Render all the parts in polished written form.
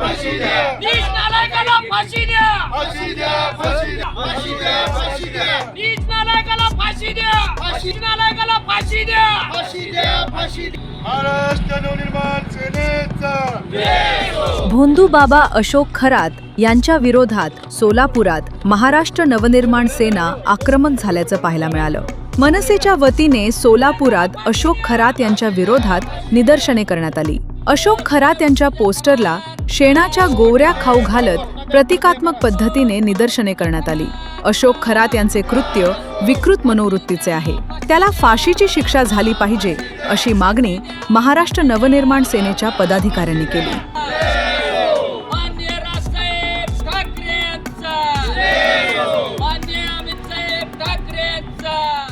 फाशी द्या, नीच नालायकाला फाशी द्या, फाशी द्या, फाशी द्या, फाशी द्या, फाशी द्या, नीच नालायकाला फाशी द्या, फाशी. नालायकाला फाशी द्या. फाशी द्या, फाशी द्या. महाराष्ट्र नवनिर्माण सेनेचा भोंदू बाबा अशोक खरात यांच्या विरोधात सोलापुरात महाराष्ट्र नवनिर्माण सेना आक्रमक झाल्याचं पाहायला मिळालं. मनसेच्या वतीने सोलापुरात अशोक खरात यांच्या विरोधात निदर्शने करण्यात आली. अशोक खरात यांच्या पोस्टरला शेणाच्या गोवऱ्या खाऊ घालत प्रतिकात्मक पद्धतीने निदर्शने करण्यात आली. अशोक खरात यांचे कृत्य विकृत मनोवृत्तीचे आहे. त्याला फाशीची शिक्षा झाली पाहिजे अशी मागणी महाराष्ट्र नवनिर्माण सेनेच्या पदाधिकाऱ्यांनी केली. माननीय राजसाहेब ठाकरेंचा, माननीय अमितसाहेब ठाकरेंचा.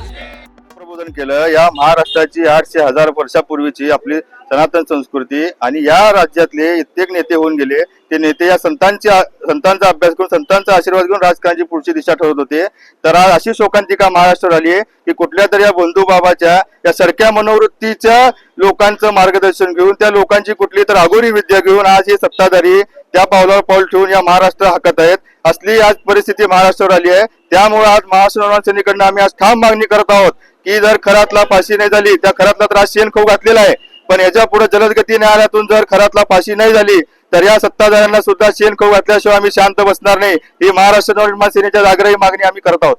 प्रबोधन केलं. या महाराष्ट्राची 800,000 वर्षापूर्वीची आपली सनातन संस्कृती आणि या राज्यातले कित्येक नेते होऊन गेले. ते नेते या संतांचा अभ्यास करून संतांचा आशीर्वाद घेऊन राजकारणाची पुढची दिशा ठरवत होते. तर आज अशी शोकांतिका महाराष्ट्रावर आली आहे की कुठल्या तरी या बंधू बाबाच्या या सारख्या मनोवृत्तीच्या लोकांचं मार्गदर्शन घेऊन त्या लोकांची कुठली तर अघोरी विद्या घेऊन आज हे सत्ताधारी त्या पावलावर पाऊल ठेवून या महाराष्ट्र हाकत आहेत. असली आज परिस्थिती महाराष्ट्रावर आली आहे. त्यामुळे आज महाराष्ट्र नवनिर्माण सेनेकडनं आम्ही आज ठाम मागणी करत आहोत की जर खरातला फाशी नाही झाली, त्या खरातला तर आज शेण खाऊ घातलेला आहे, पण याच्या पुढे जलदगती न्यायालयातून जर खरातला फाशी नाही झाली तर या सत्ताधाऱ्यांना सुद्धा शेण खाऊ घातल्याशिवाय आम्ही शांत बसणार नाही. ही महाराष्ट्र नवनिर्माण सेनेच्या जागराही मागणी आम्ही करत आहोत.